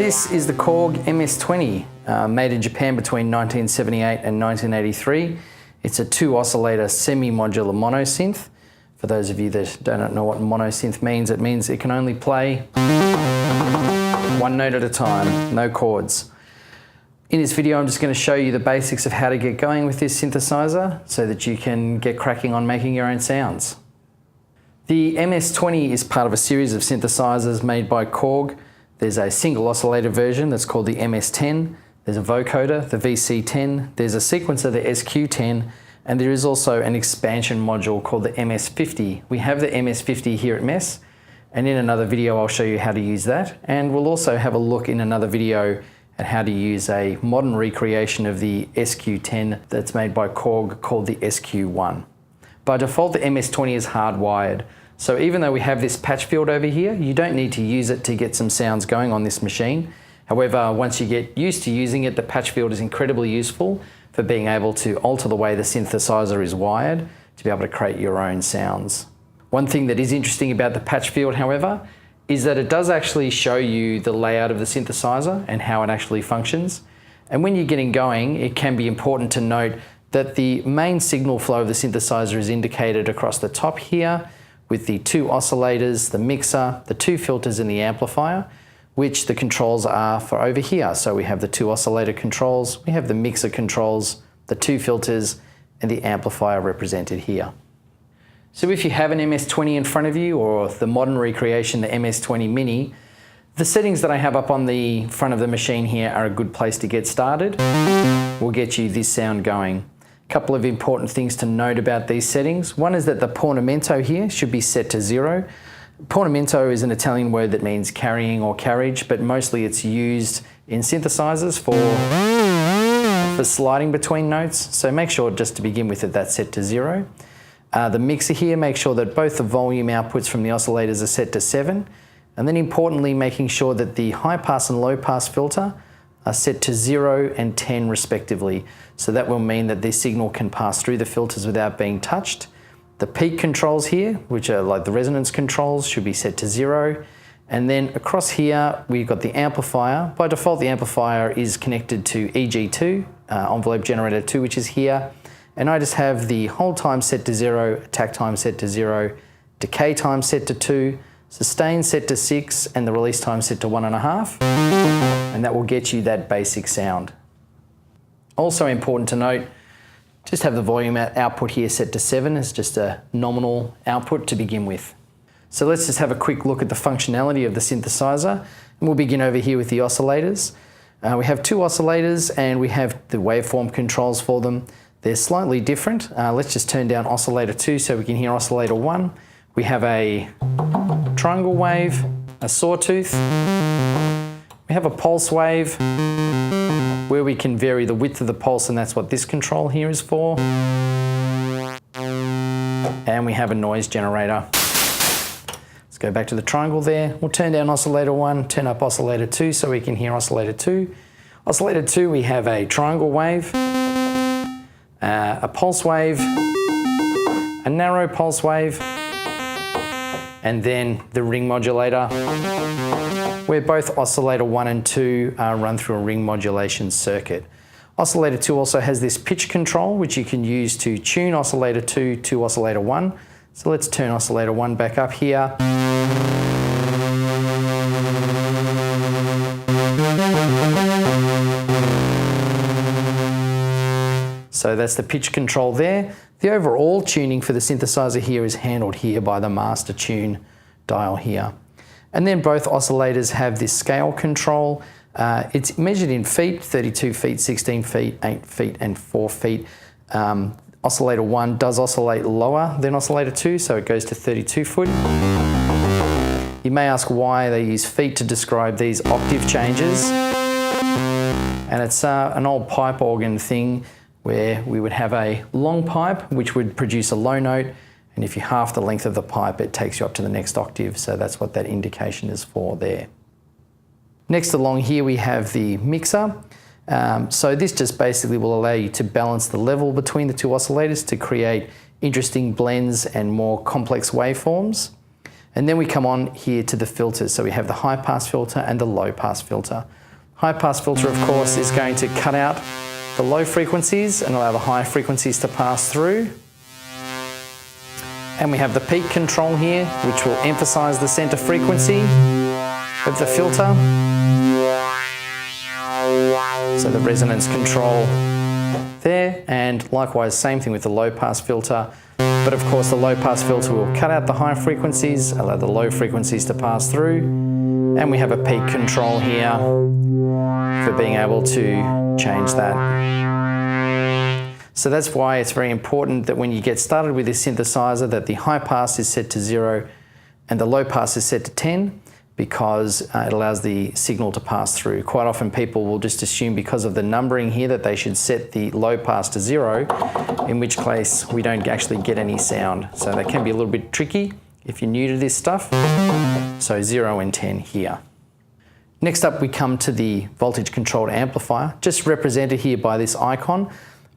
This is the Korg MS-20, made in Japan between 1978 and 1983. It's a 2-oscillator semi-modular monosynth. For those of you that don't know what monosynth means, it means it can only play one note at a time, no chords. In this video, I'm just going to show you the basics of how to get going with this synthesizer so that you can get cracking on making your own sounds. The MS-20 is part of a series of synthesizers made by Korg. There's a single oscillator version that's called the MS-10. There's a vocoder, the VC-10. There's a sequencer, the SQ-10. And there is also an expansion module called the MS-50. We have the MS-50 here at MES. And in another video, I'll show you how to use that. And we'll also have a look in another video at how to use a modern recreation of the SQ-10 that's made by Korg called the SQ-1. By default, the MS-20 is hardwired. So even though we have this patch field over here, you don't need to use it to get some sounds going on this machine. However, once you get used to using it, the patch field is incredibly useful for being able to alter the way the synthesizer is wired to be able to create your own sounds. One thing that is interesting about the patch field, however, is that it does actually show you the layout of the synthesizer and how it actually functions. And when you're getting going, it can be important to note that the main signal flow of the synthesizer is indicated across the top here with the 2 oscillators, the mixer, the 2 filters and the amplifier, which the controls are for over here. So we have the 2 oscillator controls, we have the mixer controls, the 2 filters and the amplifier represented here. So if you have an MS-20 in front of you, or the modern recreation, the MS-20 Mini, the settings that I have up on the front of the machine here are a good place to get started. We'll get you this sound going. A couple of important things to note about these settings. One is that the portamento here should be set to 0. Portamento is an Italian word that means carrying or carriage, but mostly it's used in synthesizers for sliding between notes. So make sure just to begin with that's set to 0. The mixer here, make sure that both the volume outputs from the oscillators are set to 7. And then importantly, making sure that the high pass and low pass filter are set to 0 and 10 respectively. So that will mean that this signal can pass through the filters without being touched. The peak controls here, which are like the resonance controls, should be set to 0. And then across here, we've got the amplifier. By default, the amplifier is connected to EG2, envelope generator 2, which is here. And I just have the hold time set to 0, attack time set to 0, decay time set to 2, sustain set to 6, and the release time set to 1.5. And that will get you that basic sound. Also important to note, just have the volume output here set to 7 as just a nominal output to begin with. So let's just have a quick look at the functionality of the synthesizer. And we'll begin over here with the oscillators. We have 2 oscillators and we have the waveform controls for them. They're slightly different. Let's just turn down oscillator 2 so we can hear oscillator 1. We have a triangle wave, a sawtooth. We have a pulse wave where we can vary the width of the pulse, and that's what this control here is for. And we have a noise generator. Let's go back to the triangle there. We'll turn down oscillator 1, turn up oscillator 2 so we can hear oscillator 2. Oscillator 2, we have a triangle wave, a pulse wave, a narrow pulse wave, and then the ring modulator, where both oscillator 1 and 2 run through a ring modulation circuit. Oscillator 2 also has this pitch control, which you can use to tune oscillator 2 to oscillator 1. So let's turn oscillator 1 back up here. So that's the pitch control there. The overall tuning for the synthesizer here is handled here by the master tune dial here. And then both oscillators have this scale control. It's measured in feet, 32 feet, 16 feet, 8 feet, and 4 feet. Oscillator 1 does oscillate lower than oscillator 2, so it goes to 32 foot. You may ask why they use feet to describe these octave changes. And it's an old pipe organ thing where we would have a long pipe which would produce a low note, and if you half the length of the pipe it takes you up to the next octave, so that's what that indication is for there. Next along here we have the mixer. So this just basically will allow you to balance the level between the 2 oscillators to create interesting blends and more complex waveforms. And then we come on here to the filters. So we have the high pass filter and the low pass filter. High pass filter, of course, is going to cut out the low frequencies and allow the high frequencies to pass through. And we have the peak control here, which will emphasize the center frequency of the filter. So the resonance control there, and likewise same thing with the low pass filter. But of course the low pass filter will cut out the high frequencies, allow the low frequencies to pass through. And we have a peak control here for being able to change that. So that's why it's very important that when you get started with this synthesizer that the high pass is set to 0 and the low pass is set to 10, because it allows the signal to pass through. Quite often people will just assume because of the numbering here that they should set the low pass to 0, in which case we don't actually get any sound. So that can be a little bit tricky if you're new to this stuff. So 0 and 10 here. Next up we come to the voltage controlled amplifier, just represented here by this icon.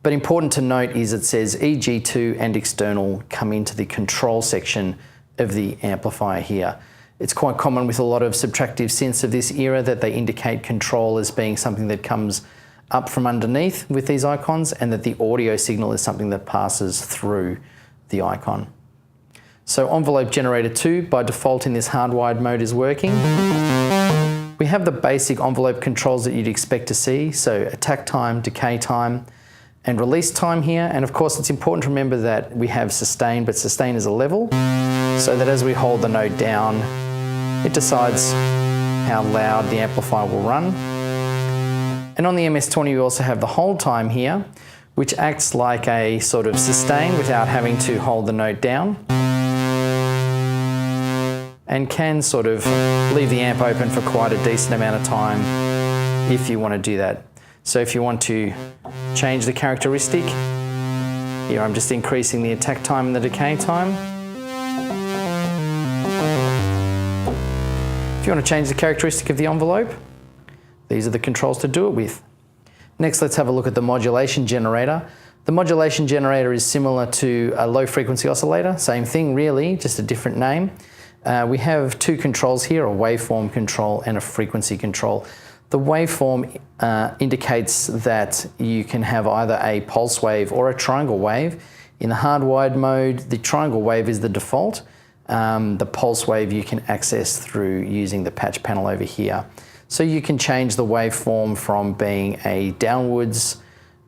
But important to note is it says EG2 and external come into the control section of the amplifier here. It's quite common with a lot of subtractive synths of this era that they indicate control as being something that comes up from underneath with these icons, and that the audio signal is something that passes through the icon. So envelope generator 2 by default in this hardwired mode is working. We have the basic envelope controls that you'd expect to see, so attack time, decay time, and release time here. And of course it's important to remember that we have sustain, but sustain is a level, so that as we hold the note down, it decides how loud the amplifier will run. And on the MS-20 we also have the hold time here, which acts like a sort of sustain without having to hold the note down, and can sort of leave the amp open for quite a decent amount of time if you want to do that. So if you want to change the characteristic, here I'm just increasing the attack time and the decay time. If you want to change the characteristic of the envelope, these are the controls to do it with. Next, let's have a look at the modulation generator. The modulation generator is similar to a low frequency oscillator, same thing really, just a different name. We have two controls here, a waveform control and a frequency control. The waveform indicates that you can have either a pulse wave or a triangle wave. In the hardwired mode, the triangle wave is the default. The pulse wave you can access through using the patch panel over here. So you can change the waveform from being a downwards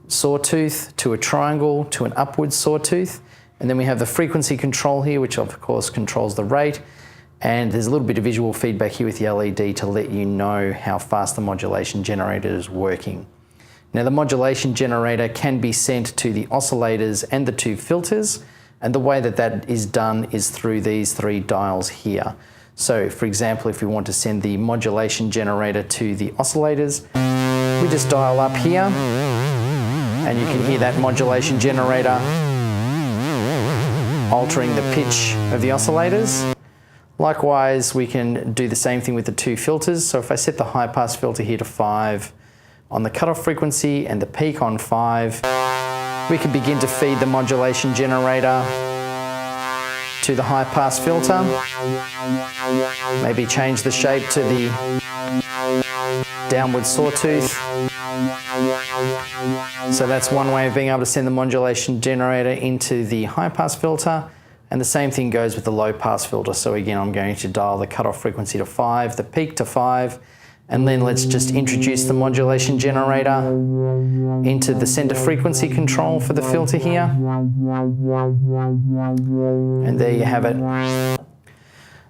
sawtooth to a triangle to an upwards sawtooth. And then we have the frequency control here, which of course controls the rate. And there's a little bit of visual feedback here with the LED to let you know how fast the modulation generator is working. Now the modulation generator can be sent to the oscillators and the two filters. And the way that that is done is through these three dials here. So for example, if we want to send the modulation generator to the oscillators, we just dial up here and you can hear that modulation generator altering the pitch of the oscillators. Likewise, we can do the same thing with the two filters. So if I set the high pass filter here to 5 on the cutoff frequency and the peak on 5, we can begin to feed the modulation generator to the high pass filter. Maybe change the shape to the downward sawtooth. So that's one way of being able to send the modulation generator into the high pass filter. And the same thing goes with the low pass filter. So again, I'm going to dial the cutoff frequency to 5, the peak to 5, and then let's just introduce the modulation generator into the center frequency control for the filter here. And there you have it.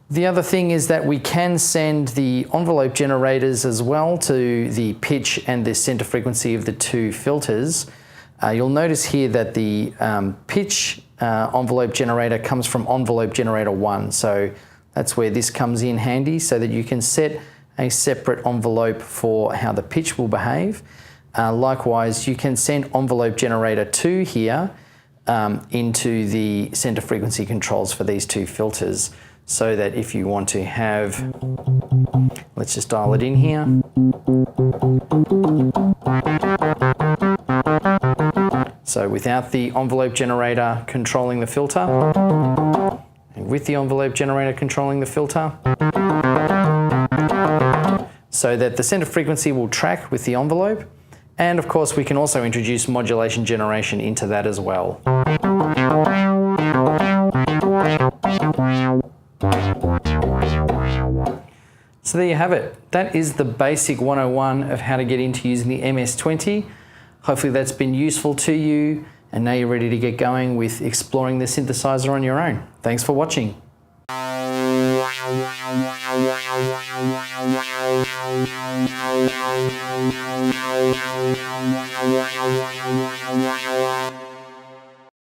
The other thing is that we can send the envelope generators as well to the pitch and the center frequency of the two filters. You'll notice here that the pitch envelope generator comes from envelope generator 1. So that's where this comes in handy, so that you can set a separate envelope for how the pitch will behave. Likewise, you can send envelope generator 2 here into the center frequency controls for these two filters, so that if you want to have, let's just dial it in here. So without the envelope generator controlling the filter, and with the envelope generator controlling the filter, so that the center frequency will track with the envelope. And of course, we can also introduce modulation generation into that as well. So there you have it. That is the basic 101 of how to get into using the MS20. Hopefully that's been useful to you, and now you're ready to get going with exploring the synthesizer on your own. Thanks for watching.